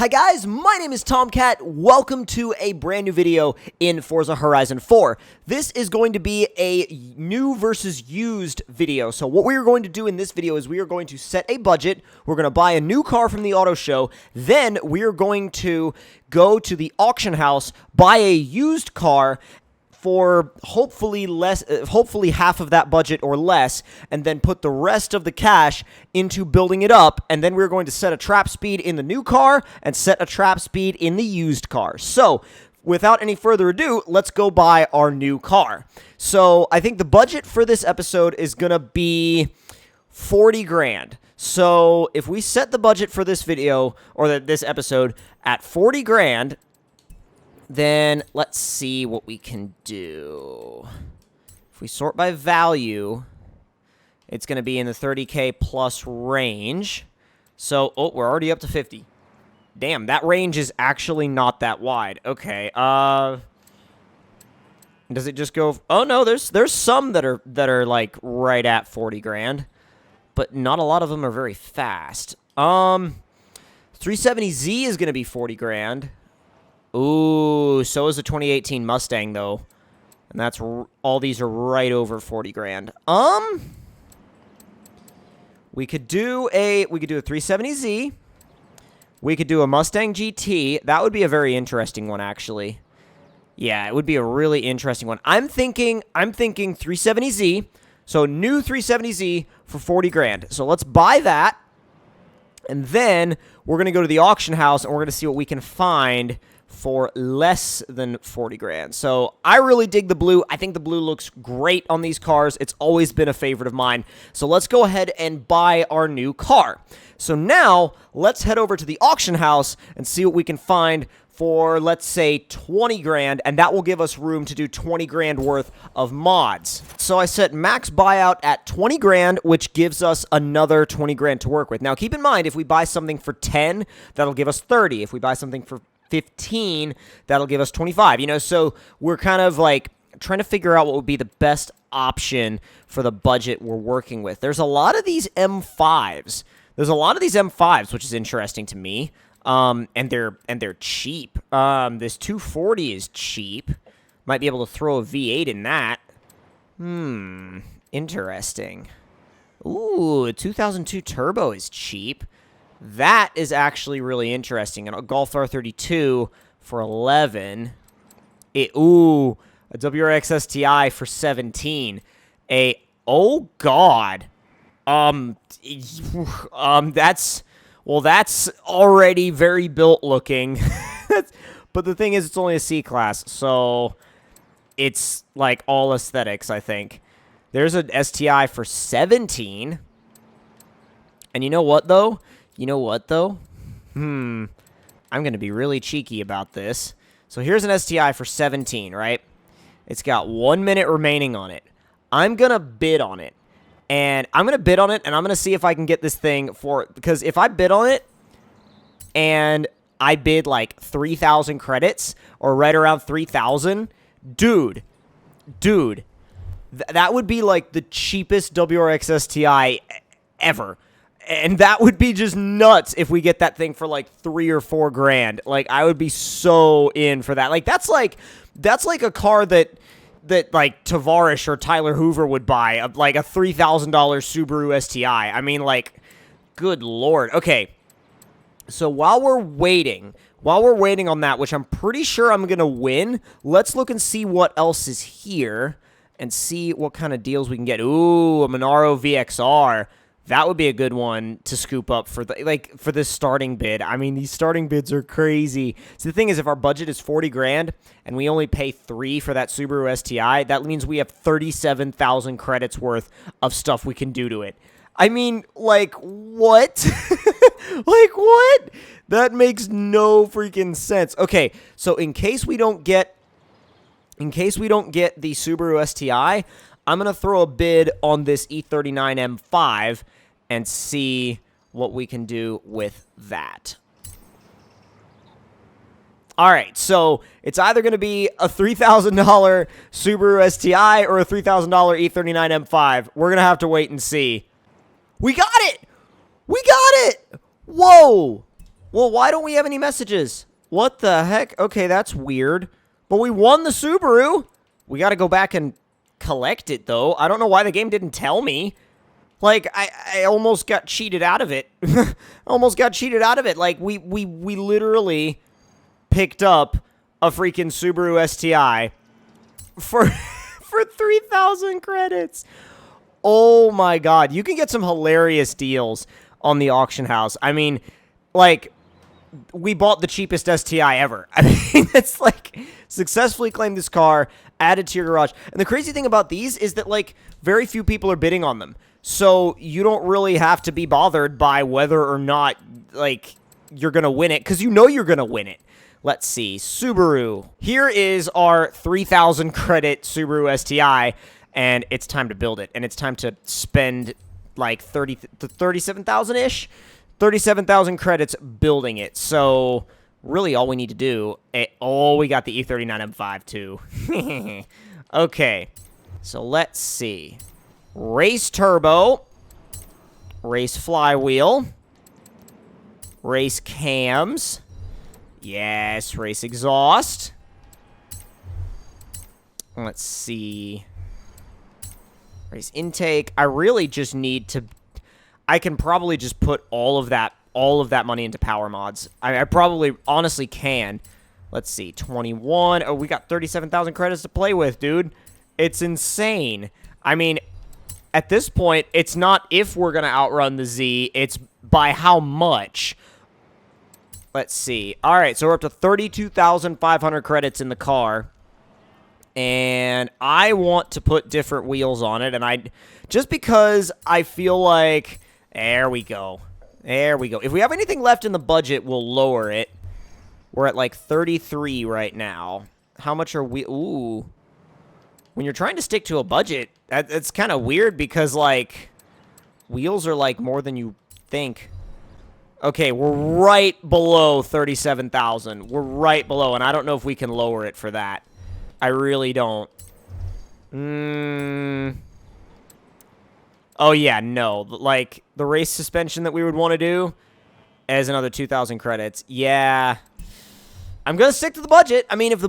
Hi guys, my name is Tomcat. Welcome to a brand new video in Forza Horizon 4. This is going to be a new versus used video. So what we are going to do in this video is we are going to set a budget. We're going to buy a new car from the auto show. Then we are going to go to the auction house, buy a used car for hopefully half of that budget or less, and then put the rest of the cash into building it up, and then we're going to set a trap speed in the new car and set a trap speed in the used car. So, without any further ado, let's go buy our new car. So, I think the budget for this episode is gonna be 40 grand. So, if we set the budget for this video, or this episode, at 40 grand, then let's see what we can do. If we sort by value, it's going to be in the 30K plus range. So, oh, we're already up to 50. Damn, that range is actually not that wide. Okay, does it just go? Oh no, there's some that are like right at 40 grand, but not a lot of them are very fast. 370Z is going to be 40 grand. Ooh, so is the 2018 Mustang, though. And that's all these are right over 40 grand. We could do a 370Z. We could do a Mustang GT. That would be a very interesting one, actually. Yeah, it would be a really interesting one. I'm thinking 370Z. So new 370Z for 40 grand. So let's buy that. And then we're going to go to the auction house and we're going to see what we can find for less than 40 grand. So I really dig the blue. I think the blue looks great on these cars. It's always been a favorite of mine. So let's go ahead and buy our new car. So now let's head over to the auction house and see what we can find for, let's say, 20 grand, and that will give us room to do 20 grand worth of mods. So I set max buyout at 20 grand, which gives us another 20 grand to work with. Now keep in mind, if we buy something for 10, that'll give us 30. If we buy something for 15, that'll give us 25, you know, so we're kind of like trying to figure out what would be the best option for the budget we're working with. There's a lot of these M5s. Which is interesting to me. And they're cheap. This 240 is cheap. Might be able to throw a V8 in that. Interesting. Ooh, a 2002 Turbo is cheap. That is actually really interesting. And a Golf R32 for 11. Ooh, a WRX STI for 17. Oh god. That's already very built looking. But the thing is, it's only a C-Class, so it's like all aesthetics, I think. There's an STI for 17. And you know what, though? I'm going to be really cheeky about this. So here's an STI for 17, right? It's got 1 minute remaining on it. I'm going to bid on it. And I'm going to see if I can get this thing for, because if I bid on it and I bid like 3,000 credits or right around 3,000, dude, that would be like the cheapest WRX STI ever. And that would be just nuts if we get that thing for like 3 or 4 grand. Like, I would be so in for that. Like, that's like a car that like Tavares or Tyler Hoover would buy, like a $3,000 Subaru STI. I mean, like, good lord. Okay, so while we're waiting on that, which I'm pretty sure I'm gonna win, let's look and see what else is here and see what kind of deals we can get. Ooh, a Monaro VXR. That would be a good one to scoop up for for this starting bid. I mean, these starting bids are crazy. So the thing is, if our budget is 40 grand and we only pay 3 for that Subaru STI, that means we have 37,000 credits worth of stuff we can do to it. I mean, like, what? Like, what? That makes no freaking sense. Okay, so in case we don't get the Subaru STI, I'm going to throw a bid on this E39 M5 and see what we can do with that. All right, so it's either going to be a $3,000 Subaru STI or a $3,000 E39 M5. We're going to have to wait and see. We got it! We got it! Whoa! Well, why don't we have any messages? What the heck? Okay, that's weird. But we won the Subaru. We got to go back and collect it, though. I don't know why the game didn't tell me. Like, I almost got cheated out of it. Almost got cheated out of it. Like, we literally picked up a freaking Subaru STI for 3,000 credits. Oh my god. You can get some hilarious deals on the auction house. I mean, like, we bought the cheapest STI ever. I mean, it's like, successfully claimed this car, added to your garage. And the crazy thing about these is that, like, very few people are bidding on them. So you don't really have to be bothered by whether or not, like, you're going to win it, because you know you're going to win it. Let's see. Subaru. Here is our 3,000 credit Subaru STI, and it's time to build it. And it's time to spend, like, 37,000-ish? 37,000 credits building it. So, really all we need to do... we got the E39 M5, too. Okay. So, let's see. Race turbo. Race flywheel. Race cams. Yes, race exhaust. Let's see. Race intake. I really just need to... I can probably just put all of that money into power mods. I probably honestly can. Let's see. 21. Oh, we got 37,000 credits to play with, dude. It's insane. I mean, at this point, it's not if we're going to outrun the Z, it's by how much. Let's see. All right, so we're up to 32,500 credits in the car. And I want to put different wheels on it, and just because I feel like... There we go. There we go. If we have anything left in the budget, we'll lower it. We're at like 33 right now. How much are we... Ooh. When you're trying to stick to a budget, it's kind of weird because, like, wheels are, like, more than you think. Okay, we're right below 37,000. We're right below, and I don't know if we can lower it for that. I really don't. Oh, yeah, no. Like, the race suspension that we would want to do is another 2,000 credits. Yeah. I'm going to stick to the budget. I mean, if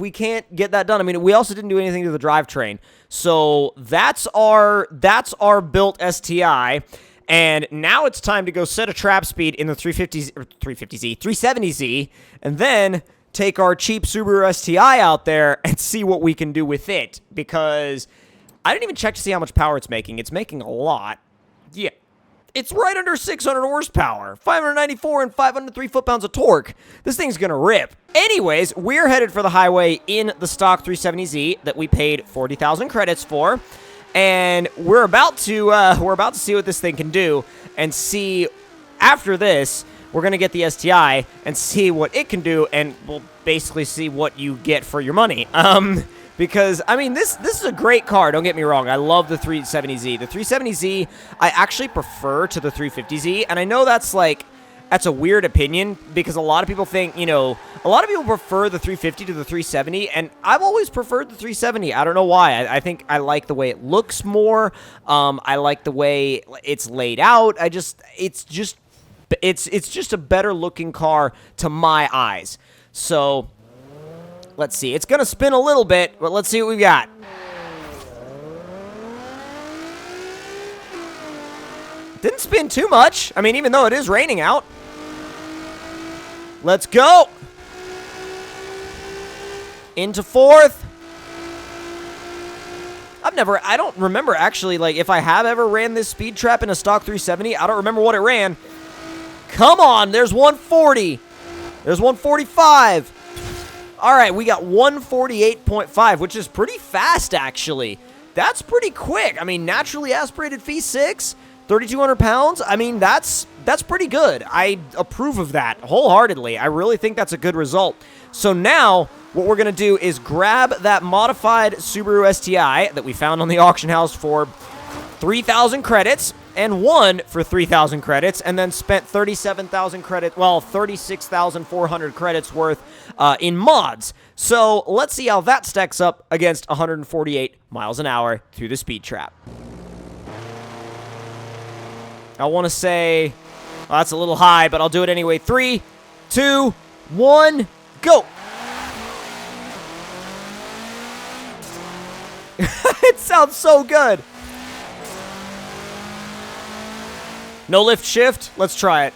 we can't get that done. I mean, we also didn't do anything to the drivetrain. So, that's our built STI. And now it's time to go set a trap speed in the 370Z, and then take our cheap Subaru STI out there and see what we can do with it. Because... I didn't even check to see how much power it's making. It's making a lot. Yeah. It's right under 600 horsepower. 594 and 503 foot-pounds of torque. This thing's gonna rip. Anyways, we're headed for the highway in the stock 370Z that we paid 40,000 credits for. And we're about to see what this thing can do. And see, after this, we're gonna get the STI and see what it can do. And we'll basically see what you get for your money. Because, I mean, this is a great car, don't get me wrong. I love the 370Z. The 370Z, I actually prefer to the 350Z, and I know that's a weird opinion, because a lot of people think, you know, a lot of people prefer the 350 to the 370, and I've always preferred the 370. I don't know why. I think I like the way it looks more. I like the way it's laid out. It's just a better-looking car to my eyes. So... Let's see. It's going to spin a little bit, but let's see what we got. Didn't spin too much. I mean, even though it is raining out. Let's go. Into fourth. I don't remember actually, like, if I have ever ran this speed trap in a stock 370. I don't remember what it ran. Come on. There's 140. There's 145. All right, we got 148.5, which is pretty fast, actually. That's pretty quick. I mean, naturally aspirated V6, 3,200 pounds. I mean, that's pretty good. I approve of that wholeheartedly. I really think that's a good result. So now, what we're going to do is grab that modified Subaru STI that we found on the auction house for 3,000 credits, and won for 3,000 credits, and then spent 37,000 credits, well, 36,400 credits worth in mods. So let's see how that stacks up against 148 miles an hour through the speed trap. I want to say, well, that's a little high, but I'll do it anyway. 3, 2, 1, go! It sounds so good. No lift shift? Let's try it.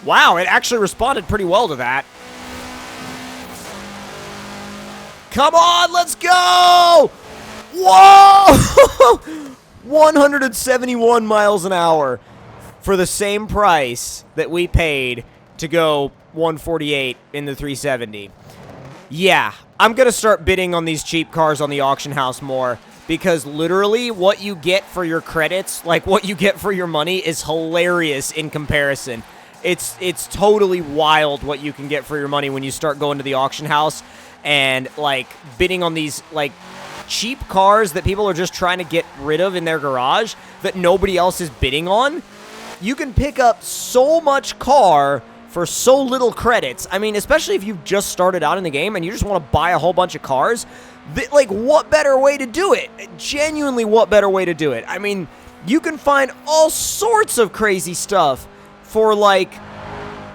Wow, it actually responded pretty well to that. Come on, let's go! Whoa! 171 miles an hour for the same price that we paid to go 148 in the 370. Yeah, I'm gonna start bidding on these cheap cars on the auction house more, because literally what you get for your credits, like what you get for your money, is hilarious in comparison. It's totally wild what you can get for your money when you start going to the auction house and, like, bidding on these, like, cheap cars that people are just trying to get rid of in their garage that nobody else is bidding on. You can pick up so much car for so little credits. I mean, especially if you've just started out in the game and you just want to buy a whole bunch of cars. Like, what better way to do it? Genuinely, what better way to do it? I mean, you can find all sorts of crazy stuff for, like,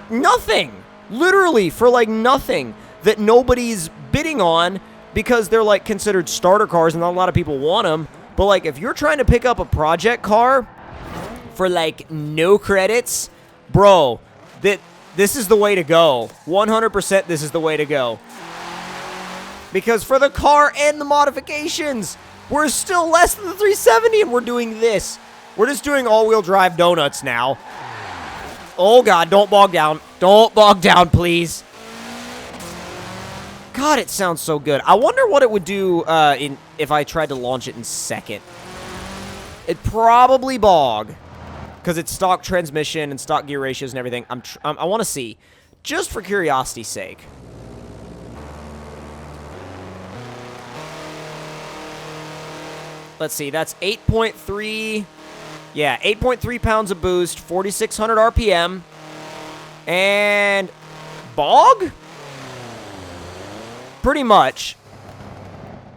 nothing. Literally, for, like, nothing that nobody's bidding on because they're, like, considered starter cars and not a lot of people want them. But, like, if you're trying to pick up a project car for, like, no credits, bro, this is the way to go. 100% this is the way to go. Because for the car and the modifications, we're still less than the 370 and we're doing this. We're just doing all-wheel drive donuts now. Oh, God, don't bog down. Don't bog down, please. God, it sounds so good. I wonder what it would do if I tried to launch it in second. It'd probably bog, because it's stock transmission and stock gear ratios and everything. I want to see, just for curiosity's sake. Let's see, that's 8.3... Yeah, 8.3 pounds of boost, 4,600 RPM, and bog? Pretty much.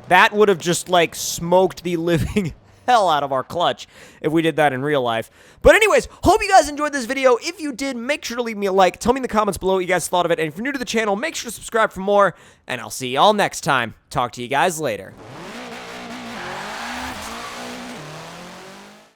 That would have just, like, smoked the living hell out of our clutch if we did that in real life. But anyways, hope you guys enjoyed this video. If you did, make sure to leave me a like. Tell me in the comments below what you guys thought of it. And if you're new to the channel, make sure to subscribe for more. And I'll see y'all next time. Talk to you guys later.